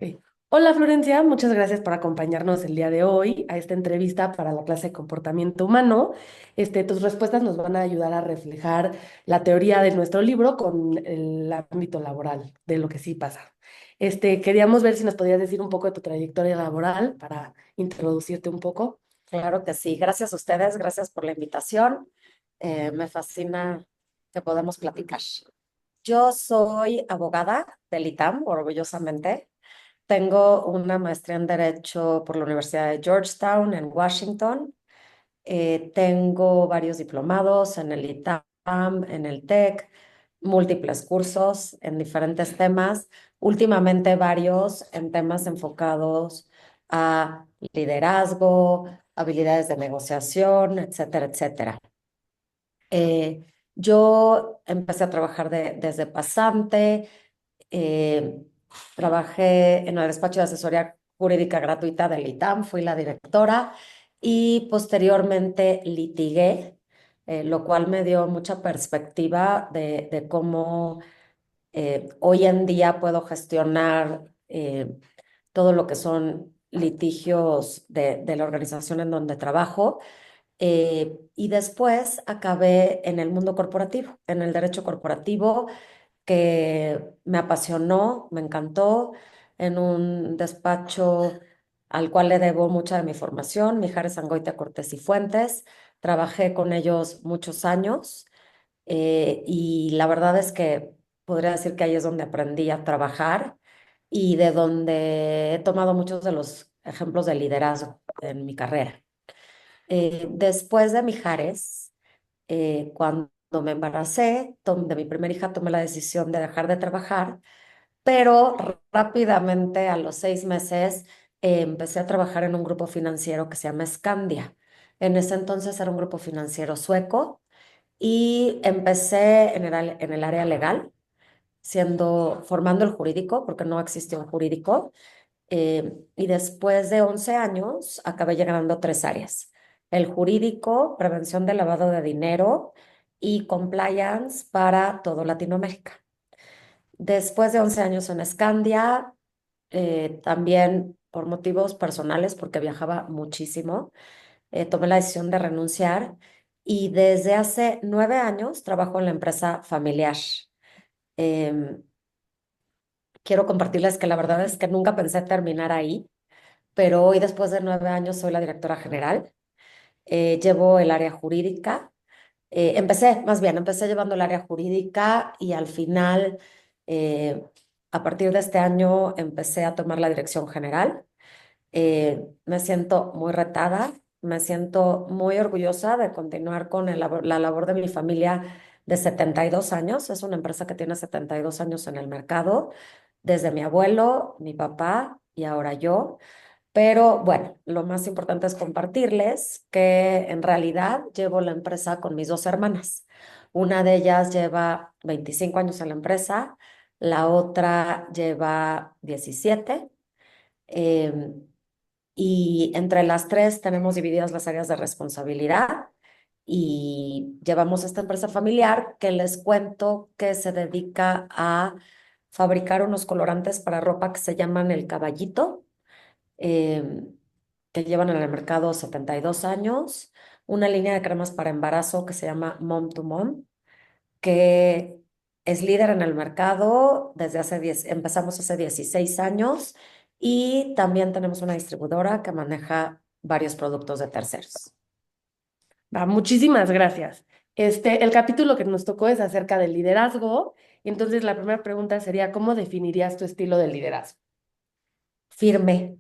Ok. Hola Florencia, muchas gracias por acompañarnos el día de hoy a esta entrevista para la clase de comportamiento humano. Tus respuestas nos van a ayudar a reflejar la teoría de nuestro libro con el ámbito laboral, de lo que sí pasa. Queríamos ver si nos podías decir un poco de tu trayectoria laboral para introducirte un poco. Claro que sí. Gracias a ustedes, gracias por la invitación. Me fascina que podamos platicar. Yo soy abogada del ITAM, orgullosamente. Tengo una maestría en Derecho por la Universidad de Georgetown en Washington. Tengo varios diplomados en el ITAM, en el TEC, múltiples cursos en diferentes temas, últimamente varios en temas enfocados a liderazgo, habilidades de negociación, etcétera, etcétera. Eh, yo empecé a trabajar desde pasante, eh, trabajé en el despacho de asesoría jurídica gratuita del ITAM, fui la directora y posteriormente litigué, lo cual me dio mucha perspectiva de cómo hoy en día puedo gestionar todo lo que son litigios de la organización en donde trabajo. Y después acabé en el mundo corporativo, en el derecho corporativo, que me apasionó, me encantó, en un despacho al cual le debo mucha de mi formación, Mijares Angoitia Cortés y Fuentes. Trabajé con ellos muchos años y la verdad es que podría decir que ahí es donde aprendí a trabajar y de donde he tomado muchos de los ejemplos de liderazgo en mi carrera. Después de Mijares, cuando me embaracé de mi primera hija, tomé la decisión de dejar de trabajar, pero rápidamente, a los 6 meses, empecé a trabajar en un grupo financiero que se llama Scandia. En ese entonces era un grupo financiero sueco y empecé en el área legal, formando el jurídico, porque no existía un jurídico. Y después de 11 años, acabé llegando a tres áreas: el jurídico, prevención de lavado de dinero y compliance para todo Latinoamérica. Después de 11 años en Scandia, también por motivos personales, porque viajaba muchísimo, tomé la decisión de renunciar y desde hace 9 años trabajo en la empresa familiar. Em, Quiero compartirles que la verdad es que nunca pensé terminar ahí, pero hoy, después de 9 años, soy la directora general. Llevo el área jurídica. Empecé llevando el área jurídica y al final, eh, a partir de este año, empecé a tomar la dirección general. Me siento muy retada, me siento muy orgullosa de continuar con la labor de mi familia de 72 años. Es una empresa que tiene 72 años en el mercado, desde mi abuelo, mi papá y ahora yo. Pero bueno, lo más importante es compartirles que en realidad llevo la empresa con mis dos hermanas. Una de ellas lleva 25 años en la empresa, la otra lleva 17. em, y entre las tres tenemos divididas las áreas de responsabilidad y llevamos esta empresa familiar que les cuento que se dedica a fabricar unos colorantes para ropa que se llaman el Caballito, eh, que llevan en el mercado 72 años, una línea de cremas para embarazo que se llama Mom to Mom, que es líder en el mercado desde empezamos hace 16 años y también tenemos una distribuidora que maneja varios productos de terceros. Va, muchísimas gracias. El capítulo que nos tocó es acerca del liderazgo. Y entonces la primera pregunta sería, ¿cómo definirías tu estilo de liderazgo? Firme,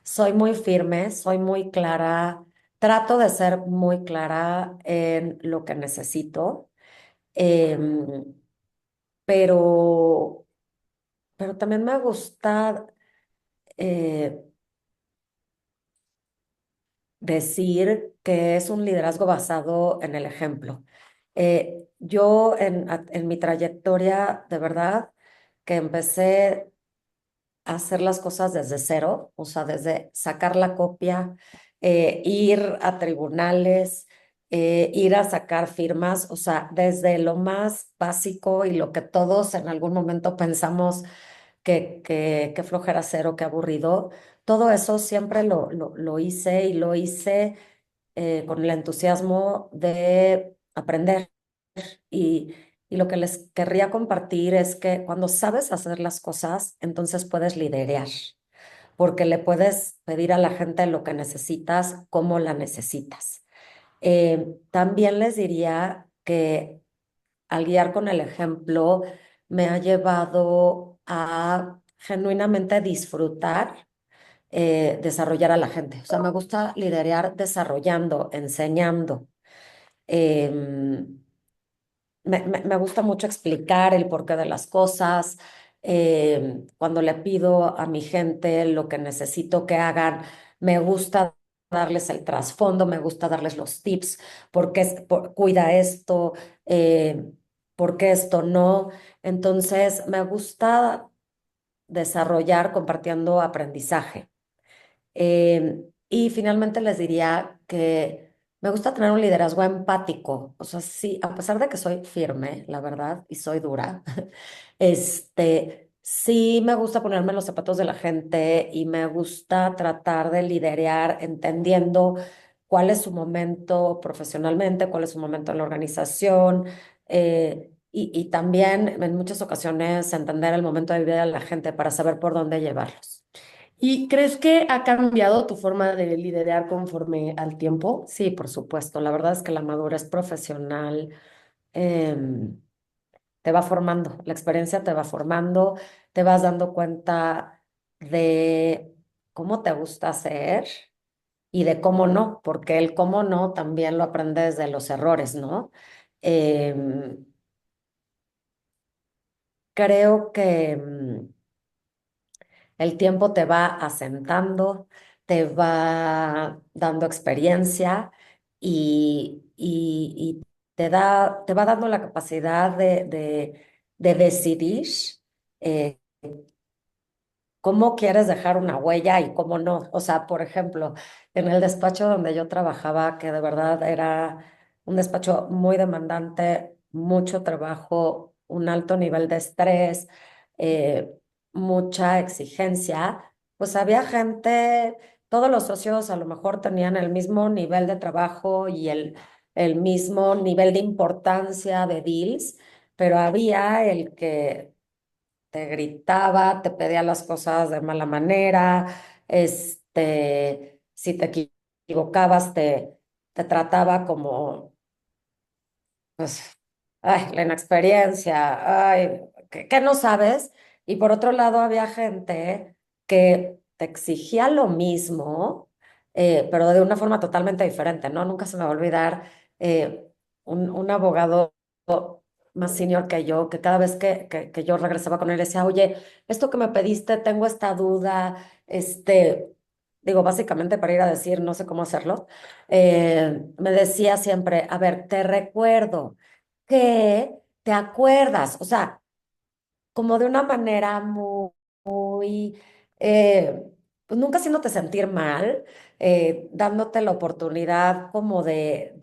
soy muy firme, soy muy clara, trato de ser muy clara en lo que necesito, em, pero, pero también me gusta eh, decir que es un liderazgo basado en el ejemplo. Yo en mi trayectoria, de verdad, que empecé a hacer las cosas desde cero, o sea, desde sacar la copia, ir a tribunales, ir a sacar firmas, o sea, desde lo más básico y lo que todos en algún momento pensamos qué flojera cero, qué aburrido. Todo eso siempre lo hice y lo hice con el entusiasmo de aprender. Y, y lo que les querría compartir es que cuando sabes hacer las cosas, entonces puedes liderar, porque le puedes pedir a la gente lo que necesitas, cómo la necesitas. También les diría que al guiar con el ejemplo me ha llevado a genuinamente disfrutar desarrollar a la gente. O sea, me gusta liderar desarrollando, enseñando. Em, me gusta mucho explicar el porqué de las cosas. Cuando le pido a mi gente lo que necesito que hagan, me gusta darles el trasfondo, me gusta darles los tips, cuida esto, eh, por qué esto no. Entonces, me gusta desarrollar compartiendo aprendizaje. Y finalmente les diría que me gusta tener un liderazgo empático. O sea, sí, a pesar de que soy firme, la verdad, y soy dura, sí me gusta ponerme en los zapatos de la gente y me gusta tratar de liderear entendiendo cuál es su momento profesionalmente, cuál es su momento en la organización. Y también en muchas ocasiones entender el momento de vida de la gente para saber por dónde llevarlos. ¿Y crees que ha cambiado tu forma de liderar conforme al tiempo? Sí, por supuesto. La verdad es que la madurez profesional em, te va formando, la experiencia te va formando, te vas dando cuenta de cómo te gusta hacer y de cómo no, porque el cómo no también lo aprendes de los errores, ¿no? Em, creo que el tiempo te va asentando, te va dando experiencia y te va dando la capacidad de decidir eh, cómo quieres dejar una huella y cómo no. O sea, por ejemplo, en el despacho donde yo trabajaba, que de verdad era un despacho muy demandante, mucho trabajo, un alto nivel de estrés, eh, mucha exigencia, pues había gente, todos los socios a lo mejor tenían el mismo nivel de trabajo y el mismo nivel de importancia de deals, pero había el que te gritaba, te pedía las cosas de mala manera, si te equivocabas, te trataba como, pues, ay, la inexperiencia, ay, que no sabes. Y por otro lado, había gente que te exigía lo mismo, pero de una forma totalmente diferente, ¿no? Nunca se me va a olvidar un abogado más senior que yo, que cada vez que yo regresaba con él, decía, oye, esto que me pediste, tengo esta duda, digo, básicamente para ir a decir, no sé cómo hacerlo, me decía siempre, a ver, te recuerdo que te acuerdas, o sea, como de una manera muy, eh, pues nunca haciéndote sentir mal, dándote la oportunidad como de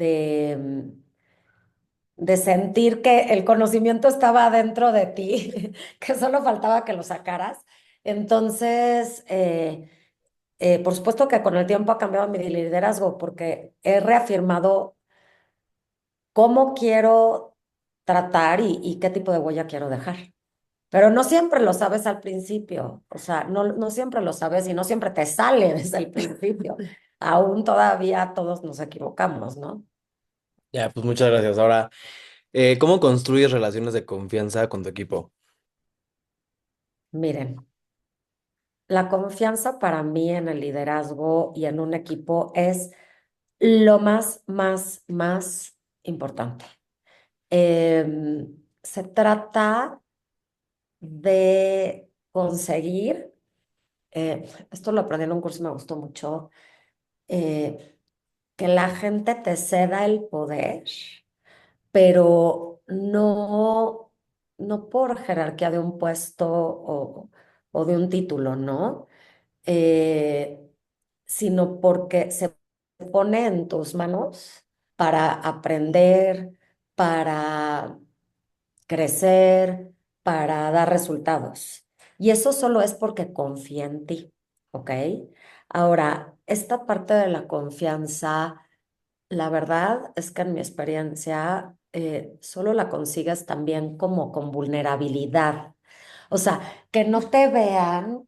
sentir que el conocimiento estaba dentro de ti, que solo faltaba que lo sacaras. Entonces, por supuesto que con el tiempo ha cambiado mi liderazgo porque he reafirmado cómo quiero tratar y qué tipo de huella quiero dejar. Pero no siempre lo sabes al principio, o sea, no siempre lo sabes y no siempre te sale desde el principio. Aún todavía todos nos equivocamos, ¿no? Ya, pues muchas gracias. Ahora, ¿cómo construyes relaciones de confianza con tu equipo? Miren, la confianza para mí en el liderazgo y en un equipo es lo más importante. Se trata de conseguir, esto lo aprendí en un curso y me gustó mucho, eh, que la gente te ceda el poder, pero no por jerarquía de un puesto o de un título, ¿no? Eh, sino porque se pone en tus manos para aprender, para crecer, para dar resultados. Y eso solo es porque confía en ti, ¿ok? Ahora, esta parte de la confianza, la verdad es que en mi experiencia solo la consigues también como con vulnerabilidad. O sea, que no te vean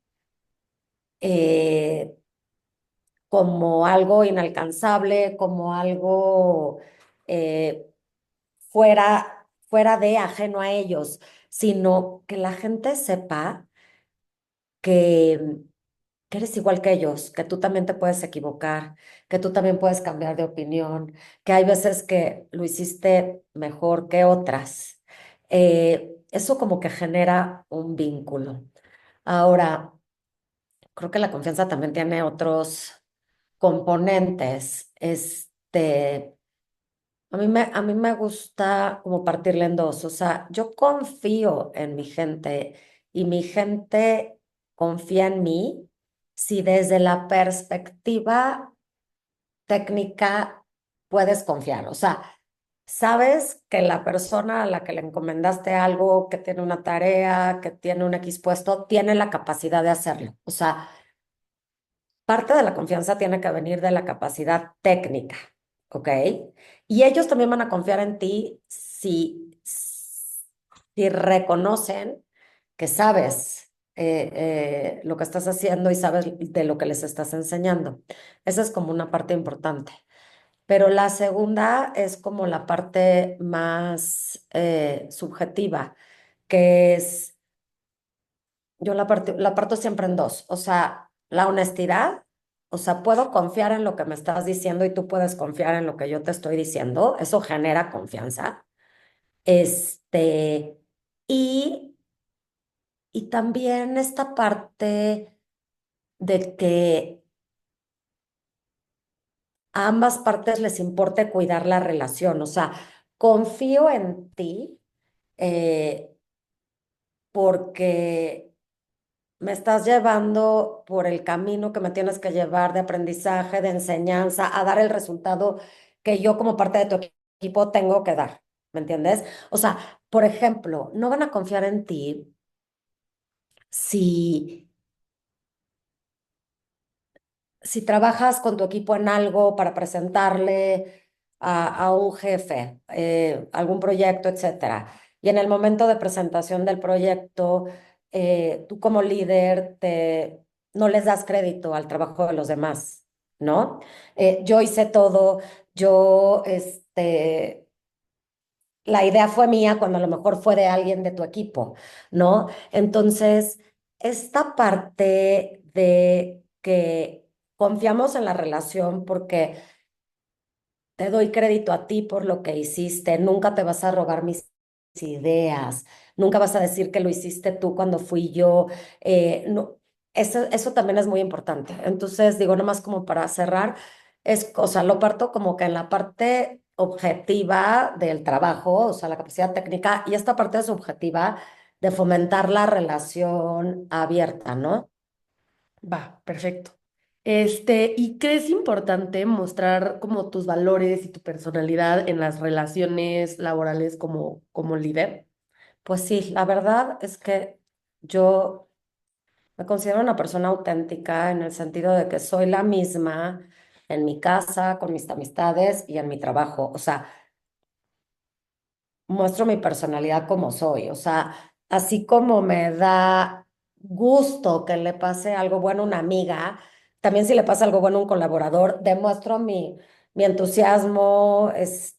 eh, como algo inalcanzable, como algo eh, fuera de ajeno a ellos, sino que la gente sepa que, que eres igual que ellos, que tú también te puedes equivocar, que tú también puedes cambiar de opinión, que hay veces que lo hiciste mejor que otras. Eso como que genera un vínculo. Ahora, creo que la confianza también tiene otros componentes. A mí me gusta como partirle en dos. O sea, yo confío en mi gente y mi gente confía en mí si desde la perspectiva técnica puedes confiar. O sea, sabes que la persona a la que le encomendaste algo, que tiene una tarea, que tiene un X puesto, tiene la capacidad de hacerlo. O sea, parte de la confianza tiene que venir de la capacidad técnica, ¿ok? Y ellos también van a confiar en ti si reconocen que sabes lo que estás haciendo y sabes de lo que les estás enseñando. Esa es como una parte importante. Pero la segunda es como la parte más subjetiva, que es yo la parto siempre en dos, o sea, la honestidad, o sea, puedo confiar en lo que me estás diciendo y tú puedes confiar en lo que yo te estoy diciendo, eso genera confianza. Este, y, y también esta parte de que a ambas partes les importe cuidar la relación, o sea, confío en ti eh, porque me estás llevando por el camino que me tienes que llevar de aprendizaje, de enseñanza, a dar el resultado que yo como parte de tu equipo tengo que dar. ¿Me entiendes? O sea, por ejemplo, no van a confiar en ti si, si trabajas con tu equipo en algo para presentarle a un jefe, algún proyecto, etcétera. Y en el momento de presentación del proyecto, tú como líder no les das crédito al trabajo de los demás, ¿no? Yo hice todo, yo, la idea fue mía cuando a lo mejor fue de alguien de tu equipo, ¿no? Entonces, esta parte de que confiamos en la relación porque te doy crédito a ti por lo que hiciste, nunca te vas a robar mis ideas, nunca vas a decir que lo hiciste tú cuando fui yo, no, eso también es muy importante. Entonces, digo, nomás como para cerrar, o sea, lo parto como que en la parte objetiva del trabajo, o sea, la capacidad técnica, y esta parte subjetiva de fomentar la relación abierta, ¿no? Va, perfecto. ¿Y crees importante mostrar como tus valores y tu personalidad en las relaciones laborales como líder? Pues sí, la verdad es que yo me considero una persona auténtica en el sentido de que soy la misma en mi casa, con mis amistades y en mi trabajo. O sea, muestro mi personalidad como soy. O sea, así como me da gusto que le pase algo bueno a una amiga, también si le pasa algo bueno a un colaborador, demuestro mi entusiasmo,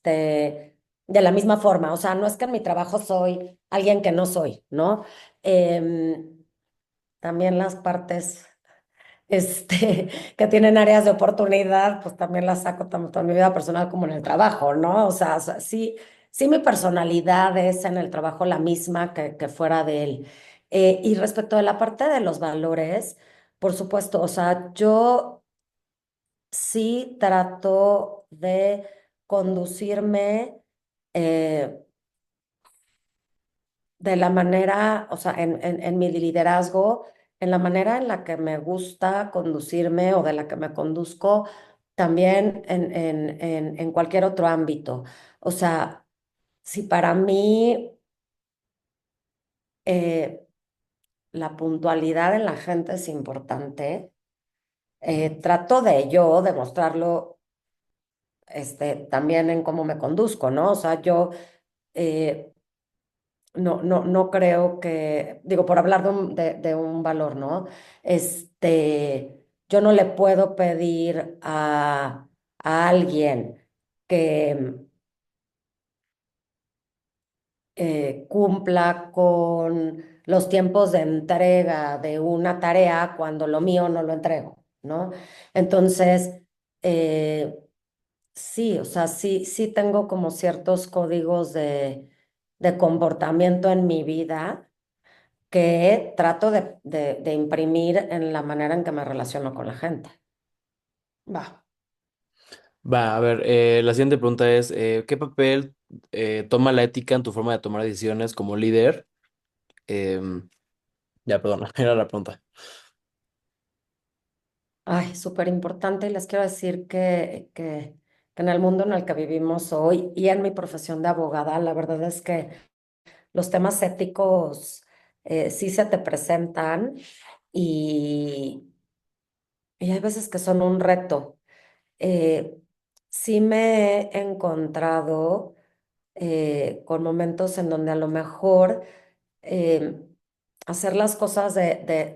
de la misma forma. O sea, no es que en mi trabajo soy alguien que no soy, ¿no? Em, también las partes que tienen áreas de oportunidad, pues también las saco tanto en mi vida personal como en el trabajo, ¿no? O sea, sí, sí mi personalidad es en el trabajo la misma que fuera de él. Y respecto de la parte de los valores, por supuesto, o sea, yo sí trato de conducirme eh, de la manera, o sea, en mi liderazgo, en la manera en la que me gusta conducirme o de la que me conduzco, también en cualquier otro ámbito. O sea, si para mí la puntualidad en la gente es importante. Trato de yo demostrarlo también en cómo me conduzco, ¿no? O sea, yo eh, no creo que, digo, por hablar de un valor, ¿no? Yo no le puedo pedir a alguien que cumpla con los tiempos de entrega de una tarea cuando lo mío no lo entrego, ¿no? Entonces, eh, sí, o sea, sí tengo como ciertos códigos de comportamiento en mi vida que trato de imprimir en la manera en que me relaciono con la gente. Va. Va, a ver, la siguiente pregunta es, ¿qué papel toma la ética en tu forma de tomar decisiones como líder? Em, ya, perdón, era la pregunta. Ay, súper importante y les quiero decir que en el mundo en el que vivimos hoy y en mi profesión de abogada, la verdad es que los temas éticos sí se te presentan y, y hay veces que son un reto. Eh, sí me he encontrado con momentos en donde a lo mejor eh, hacer las cosas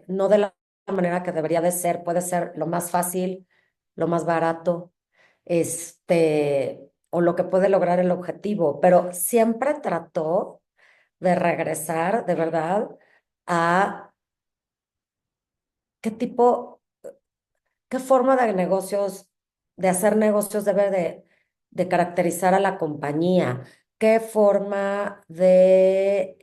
no de la manera que debería de ser, puede ser lo más fácil, lo más barato, o lo que puede lograr el objetivo, pero siempre trató de regresar de verdad a qué tipo, qué forma de negocios, de hacer negocios debe de caracterizar a la compañía, qué forma de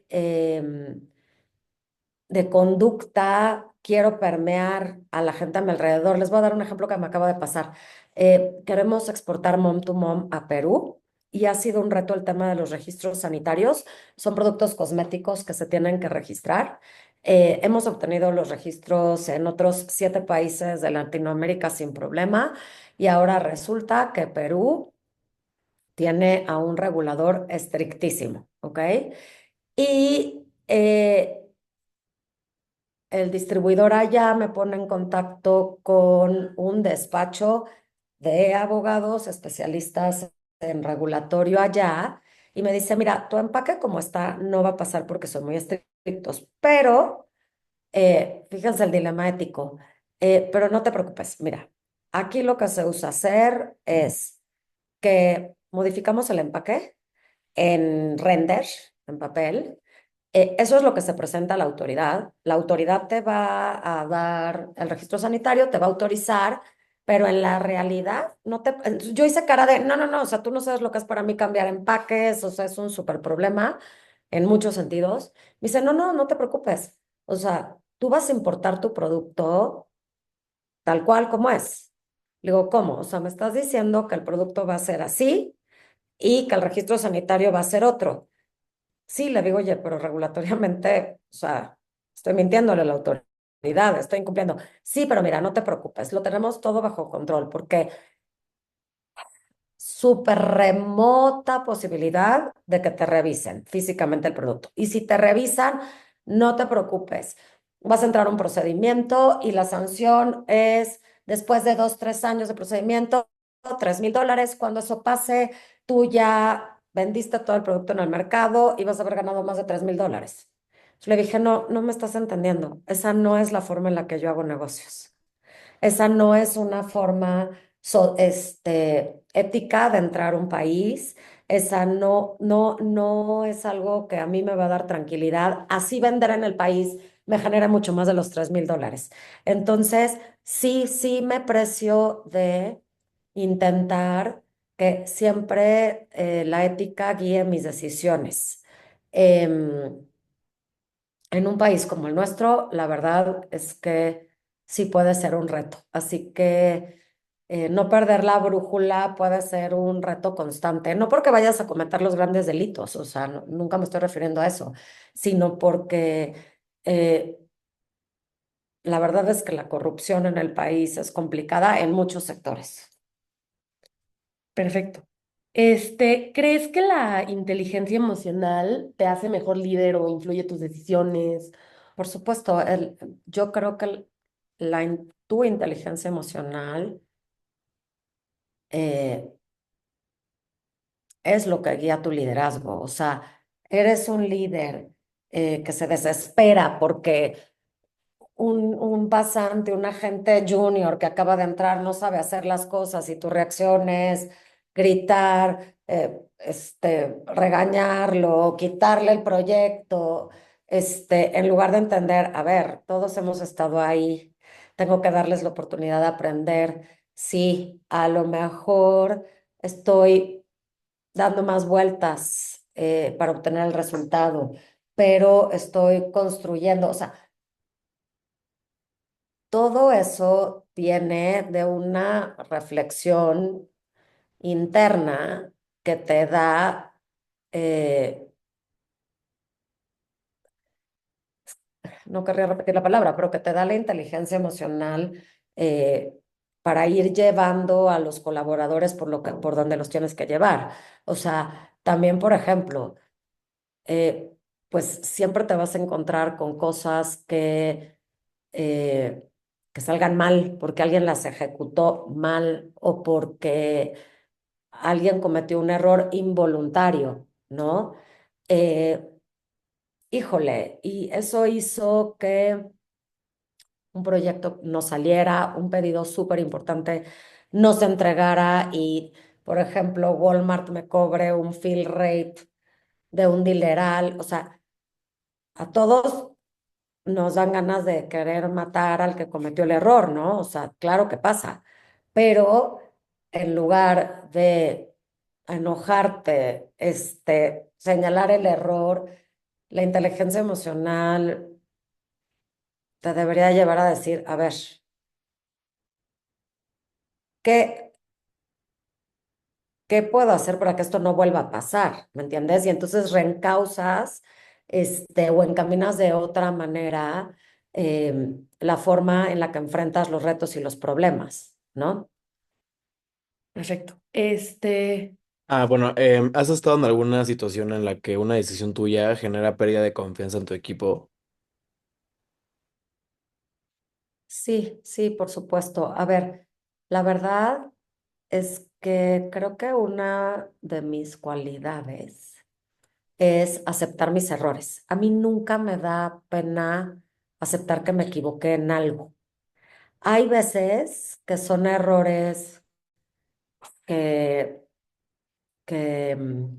conducta quiero permear a la gente a mi alrededor. Les voy a dar un ejemplo que me acaba de pasar. Queremos exportar Mom to Mom a Perú y ha sido un reto el tema de los registros sanitarios. Son productos cosméticos que se tienen que registrar. Hemos obtenido los registros en otros 7 países de Latinoamérica sin problema y ahora resulta que Perú tiene a un regulador estrictísimo, ¿ok? Y el distribuidor allá me pone en contacto con un despacho de abogados especialistas en regulatorio allá y me dice, mira, tu empaque como está no va a pasar porque son muy estrictos, pero fíjense el dilema ético, pero no te preocupes, mira, aquí lo que se usa hacer es que modificamos el empaque en render, en papel. Eso es lo que se presenta a la autoridad. La autoridad te va a dar el registro sanitario, te va a autorizar, pero en la realidad no te... Yo hice cara de, no, o sea, tú no sabes lo que es para mí cambiar empaques, o sea, es un súper problema en muchos sentidos. Me dice, no te preocupes. O sea, tú vas a importar tu producto tal cual como es. Le digo, ¿cómo? O sea, me estás diciendo que el producto va a ser así y que el registro sanitario va a ser otro. Sí, le digo, oye, pero regulatoriamente, o sea, estoy mintiéndole a la autoridad, estoy incumpliendo. Sí, pero mira, no te preocupes, lo tenemos todo bajo control, porque súper remota posibilidad de que te revisen físicamente el producto. Y si te revisan, no te preocupes, vas a entrar a un procedimiento y la sanción es después de 2, 3 años de procedimiento, $3,000. Cuando eso pase, tú ya vendiste todo el producto en el mercado y vas a haber ganado más de $3,000. Le dije, no me estás entendiendo. Esa no es la forma en la que yo hago negocios. Esa no es una forma ética de entrar a un país. Esa no es algo que a mí me va a dar tranquilidad. Así vender en el país me genera mucho más de los $3,000. Entonces, sí me precio de intentar que siempre la ética guíe mis decisiones. Em, en un país como el nuestro, la verdad es que sí puede ser un reto. Así que no perder la brújula puede ser un reto constante. No porque vayas a cometer los grandes delitos, o sea, nunca me estoy refiriendo a eso, sino porque eh, la verdad es que la corrupción en el país es complicada en muchos sectores. Perfecto. ¿Crees que la inteligencia emocional te hace mejor líder o influye tus decisiones? Por supuesto, yo creo que tu inteligencia emocional eh, es lo que guía tu liderazgo. O sea, eres un líder que se desespera porque un pasante, un agente junior que acaba de entrar no sabe hacer las cosas y tu reacción es gritar, regañarlo, quitarle el proyecto, en lugar de entender, a ver, todos hemos estado ahí, tengo que darles la oportunidad de aprender. Sí, a lo mejor estoy dando más vueltas para obtener el resultado, pero estoy construyendo, o sea, todo eso viene de una reflexión interna que te da, eh, no querría repetir la palabra, pero que te da la inteligencia emocional eh, para ir llevando a los colaboradores por donde los tienes que llevar. O sea, también, por ejemplo, eh, pues siempre te vas a encontrar con cosas eh, que salgan mal porque alguien las ejecutó mal o porque alguien cometió un error involuntario, ¿no? Eh, híjole, y eso hizo que un proyecto no saliera, un pedido súper importante no se entregara y, por ejemplo, Walmart me cobre un fill rate de un dineral, o sea, a todos nos dan ganas de querer matar al que cometió el error, ¿no? O sea, claro que pasa, pero en lugar de enojarte, señalar el error, la inteligencia emocional te debería llevar a decir, a ver, ¿qué, qué puedo hacer para que esto no vuelva a pasar? ¿Me entiendes? Y entonces reencausas, o encaminas de otra manera la forma en la que enfrentas los retos y los problemas, ¿no? Perfecto. Ah, bueno, ¿has estado en alguna situación en la que una decisión tuya genera pérdida de confianza en tu equipo? Sí, sí, por supuesto. A ver, la verdad es que creo que una de mis cualidades es aceptar mis errores. A mí nunca me da pena aceptar que me equivoqué en algo. Hay veces que son errores que, que o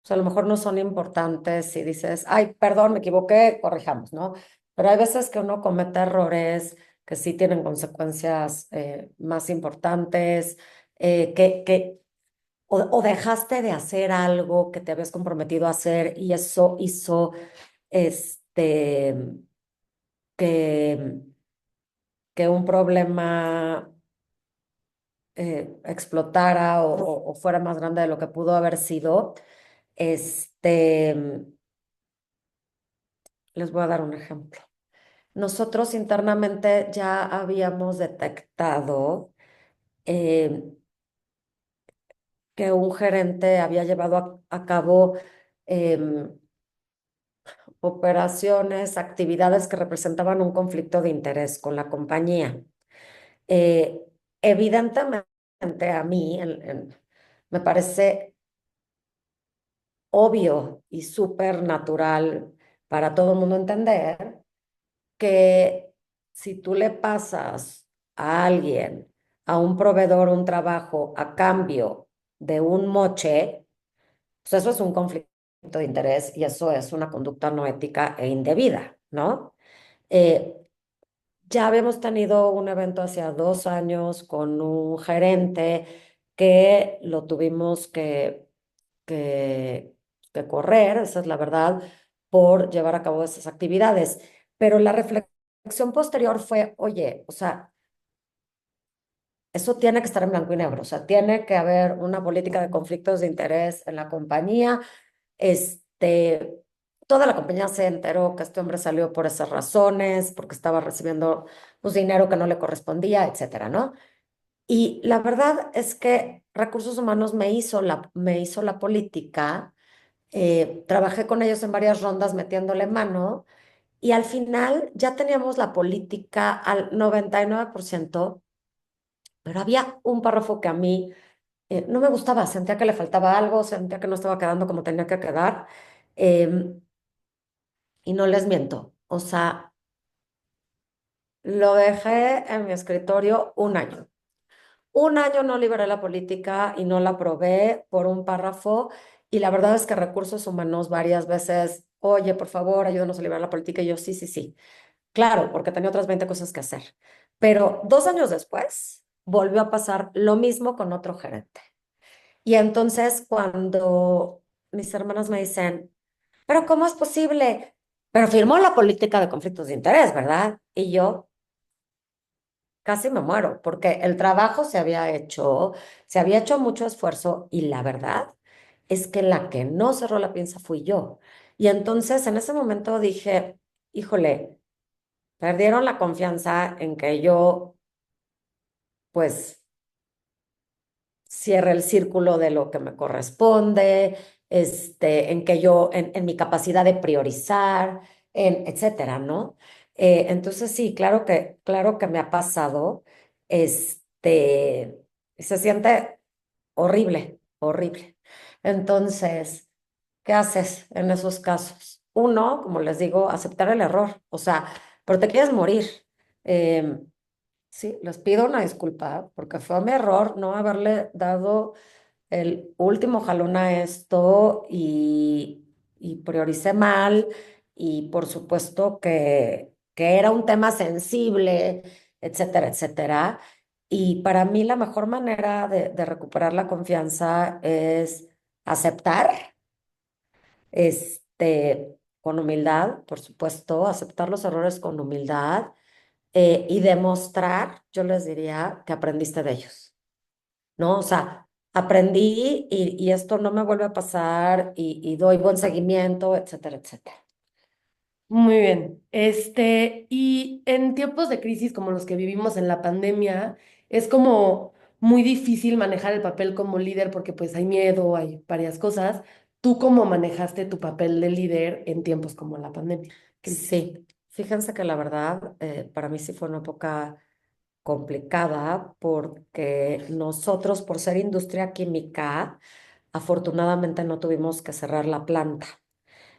sea, a lo mejor no son importantes y dices, ay, perdón, me equivoqué, corrijamos, ¿no? Pero hay veces que uno comete errores que sí tienen consecuencias más importantes, o dejaste de hacer algo que te habías comprometido a hacer y eso hizo este, que, que un problema explotara o fuera más grande de lo que pudo haber sido. Este, Les voy a dar un ejemplo. Nosotros internamente ya habíamos detectado eh, que un gerente había llevado a cabo em, operaciones, actividades que representaban un conflicto de interés con la compañía. Eh, Evidentemente a mí me parece obvio y súper natural para todo el mundo entender que si tú le pasas a alguien, a un proveedor, un trabajo a cambio de un moche, pues eso es un conflicto de interés y eso es una conducta no ética e indebida, ¿no? Eh, ya habíamos tenido un evento hace 2 años con un gerente que lo tuvimos que, que correr, esa es la verdad, por llevar a cabo esas actividades. Pero la reflexión posterior fue, oye, o sea, eso tiene que estar en blanco y negro, o sea, tiene que haber una política de conflictos de interés en la compañía. Este, Toda la compañía se enteró que este hombre salió por esas razones, porque estaba recibiendo pues, dinero que no le correspondía, etcétera, ¿no? Y la verdad es que Recursos Humanos me hizo la política Trabajé con ellos en varias rondas metiéndole mano y al final ya teníamos la política al 99%, pero había un párrafo que a mí no me gustaba, sentía que le faltaba algo, sentía que no estaba quedando como tenía que quedar. em, y no les miento, o sea, lo dejé en mi escritorio un año. Un año no liberé la política y no la aprobé por un párrafo. Y la verdad es que Recursos Humanos varias veces, oye, por favor, ayúdanos a liberar la política. Y yo, sí, sí, sí. Claro, porque tenía otras 20 cosas que hacer. Pero 2 años después, volvió a pasar lo mismo con otro gerente. Y entonces, cuando mis hermanas me dicen, pero ¿cómo es posible? Pero firmó la política de conflictos de interés, ¿verdad? Y yo, casi me muero, porque el trabajo se había hecho mucho esfuerzo y la verdad es que la que no cerró la pinza fui yo. Y entonces en ese momento dije, híjole, perdieron la confianza en que yo, pues, cierre el círculo de lo que me corresponde, en que yo, en mi capacidad de priorizar, etcétera, ¿no? Entonces sí, claro que me ha pasado, se siente horrible, horrible. Entonces, ¿qué haces en esos casos? Uno, como les digo, aceptar el error, o sea, pero te quieres morir. Em, Sí, les pido una disculpa porque fue mi error no haberle dado el último jalón a esto y prioricé mal y por supuesto que era un tema sensible, etcétera, etcétera. Y para mí la mejor manera de recuperar la confianza es aceptar, con humildad, por supuesto, aceptar los errores con humildad y demostrar, yo les diría, que aprendiste de ellos, ¿no? O sea, aprendí y esto no me vuelve a pasar y doy buen seguimiento, etcétera, etcétera. Muy bien. Y en tiempos de crisis como los que vivimos en la pandemia, es como muy difícil manejar el papel como líder porque pues hay miedo, hay varias cosas. ¿Tú cómo manejaste tu papel de líder en tiempos como la pandemia? Crisis. Sí, fíjense que la verdad, para mí sí fue una época complicada porque nosotros, por ser industria química, afortunadamente no tuvimos que cerrar la planta.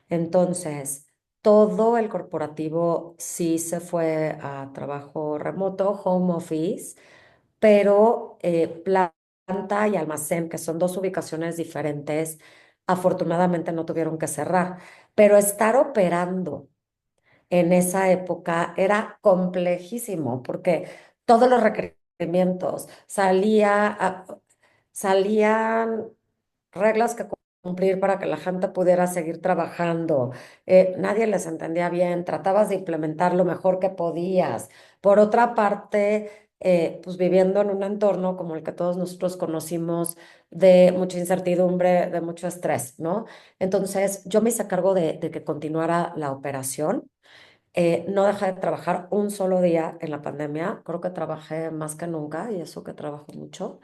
Entonces, todo el corporativo sí se fue a trabajo remoto, home office, pero planta y almacén, que son dos ubicaciones diferentes, afortunadamente no tuvieron que cerrar. Pero estar operando en esa época era complejísimo porque todos los requerimientos salían reglas que cumplir para que la gente pudiera seguir trabajando. Nadie les entendía bien, tratabas de implementar lo mejor que podías. Por otra parte, pues viviendo en un entorno como el que todos nosotros conocimos, de mucha incertidumbre, de mucho estrés, ¿no? Entonces, yo me hice cargo de que continuara la operación. No dejé de trabajar un solo día en la pandemia. Creo que trabajé más que nunca y eso que trabajo mucho.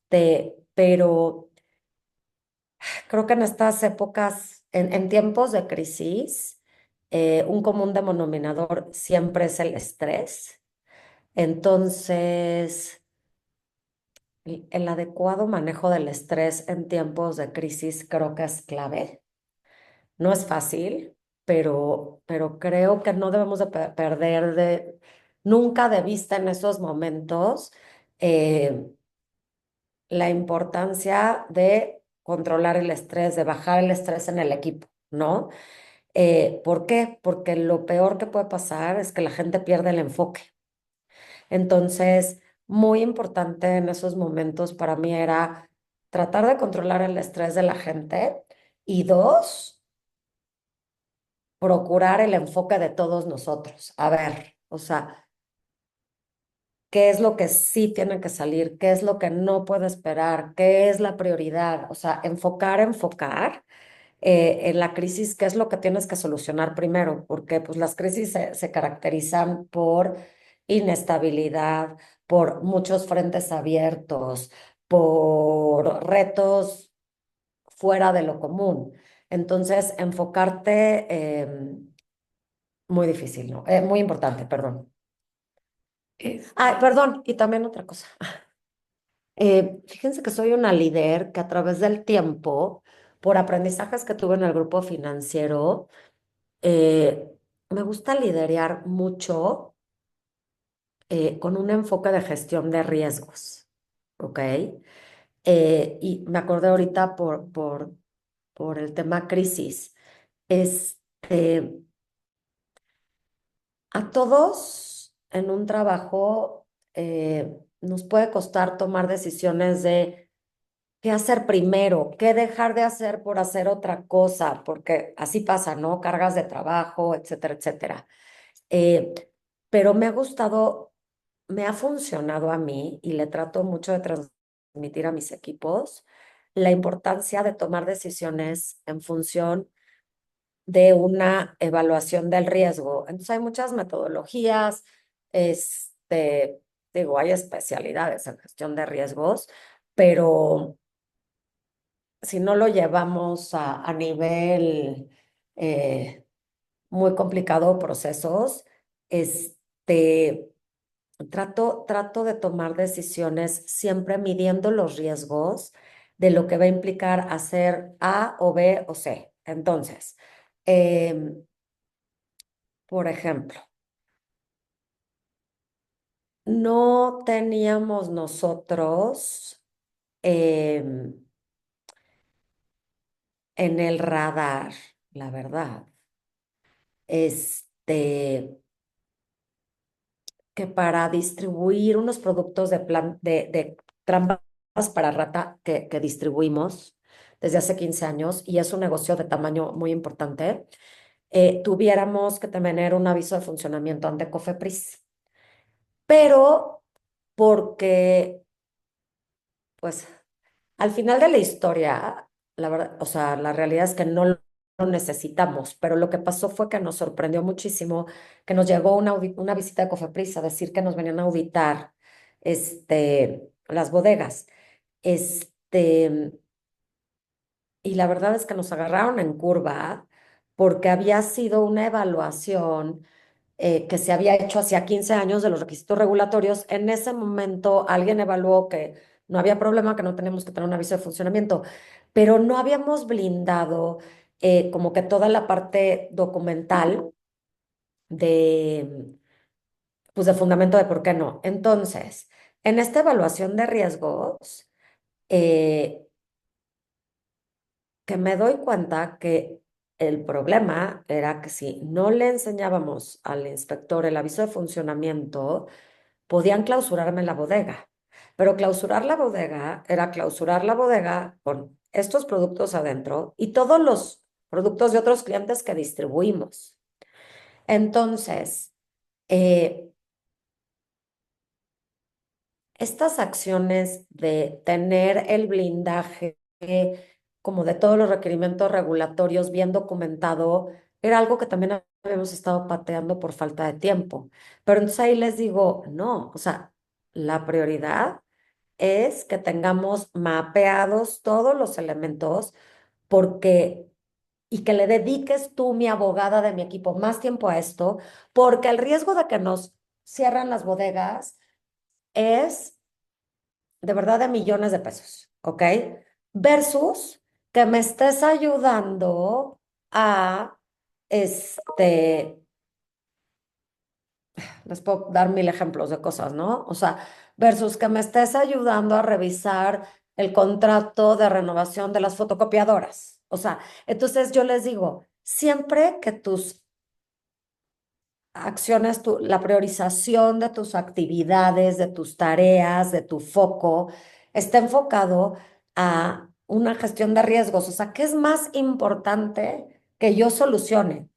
Pero creo que en estas épocas, en tiempos de crisis, un común denominador siempre es el estrés. Entonces, el adecuado manejo del estrés en tiempos de crisis creo que es clave. No es fácil, pero creo que no debemos de perder nunca de vista en esos momentos eh, la importancia de controlar el estrés, de bajar el estrés en el equipo, ¿no? ¿Por qué? Porque lo peor que puede pasar es que la gente pierde el enfoque. Entonces, muy importante en esos momentos para mí era tratar de controlar el estrés de la gente y dos, procurar el enfoque de todos nosotros. A ver, o sea, qué es lo que sí tiene que salir, qué es lo que no puede esperar, qué es la prioridad. O sea, enfocar en la crisis, qué es lo que tienes que solucionar primero, porque pues las crisis se caracterizan por inestabilidad, por muchos frentes abiertos, por retos fuera de lo común. Entonces, enfocarte, muy difícil, ¿no? Muy importante, perdón. Ay, perdón, y también otra cosa. Fíjense que soy una líder que a través del tiempo, por aprendizajes que tuve en el grupo financiero, eh, me gusta liderear mucho con un enfoque de gestión de riesgos, ¿ok? Y me acordé ahorita por el tema crisis. Este, a todos en un trabajo nos puede costar tomar decisiones de qué hacer primero, qué dejar de hacer por hacer otra cosa, porque así pasa, ¿no? Cargas de trabajo, etcétera, etcétera. Eh, pero me ha gustado, me ha funcionado a mí y le trato mucho de transmitir a mis equipos la importancia de tomar decisiones en función de una evaluación del riesgo. Entonces hay muchas metodologías, digo, hay especialidades en gestión de riesgos, pero si no lo llevamos a nivel muy complicado, procesos, este, trato de tomar decisiones siempre midiendo los riesgos de lo que va a implicar hacer A o B o C. Entonces, em, por ejemplo, no teníamos nosotros en el radar, la verdad, este, que para distribuir unos productos de trampas para rata que distribuimos desde hace 15 años, y es un negocio de tamaño muy importante, tuviéramos que tener un aviso de funcionamiento ante Cofepris. Pero porque, pues, al final de la historia, la verdad, o sea, la realidad es que no lo necesitamos, pero lo que pasó fue que nos sorprendió muchísimo que nos llegó una visita de Cofepris a decir que nos venían a auditar las bodegas. Este, y la verdad es que nos agarraron en curva porque había sido una evaluación que se había hecho hacía 15 años de los requisitos regulatorios. En ese momento alguien evaluó que no había problema, que no teníamos que tener un aviso de funcionamiento, pero no habíamos blindado como que toda la parte documental de, pues, de fundamento de por qué no. Entonces, en esta evaluación de riesgos, eh, que me doy cuenta que el problema era que si no le enseñábamos al inspector el aviso de funcionamiento, podían clausurarme la bodega. Pero clausurar la bodega era clausurar la bodega con estos productos adentro y todos los productos de otros clientes que distribuimos. Entonces, eh, estas acciones de tener el blindaje como de todos los requerimientos regulatorios bien documentado, era algo que también habíamos estado pateando por falta de tiempo. Pero entonces ahí les digo, no, o sea, la prioridad es que tengamos mapeados todos los elementos porque y que le dediques tú, mi abogada de mi equipo, más tiempo a esto, porque el riesgo de que nos cierran las bodegas es de verdad de millones de pesos, ¿ok? Versus que me estés ayudando a, este, les puedo dar mil ejemplos de cosas, ¿no? O sea, versus que me estés ayudando a revisar el contrato de renovación de las fotocopiadoras. O sea, entonces yo les digo, siempre que tus acciones, la priorización de tus actividades, de tus tareas, de tu foco, está enfocado a una gestión de riesgos. O sea, ¿qué es más importante que yo solucione?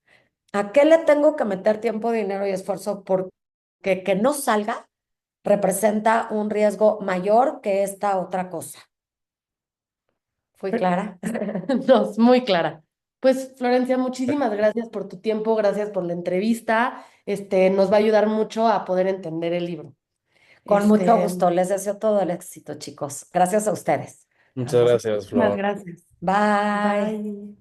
¿A qué le tengo que meter tiempo, dinero y esfuerzo porque que no salga representa un riesgo mayor que esta otra cosa? ¿Fui clara? No, es muy clara. Pues, Florencia, muchísimas gracias por tu tiempo, gracias por la entrevista. Nos va a ayudar mucho a poder entender el libro. Con mucho Este, gusto. Les deseo todo el éxito, chicos. Gracias a ustedes. Muchas a vosotros, gracias, muchísimas Flor. gracias. Bye. Bye.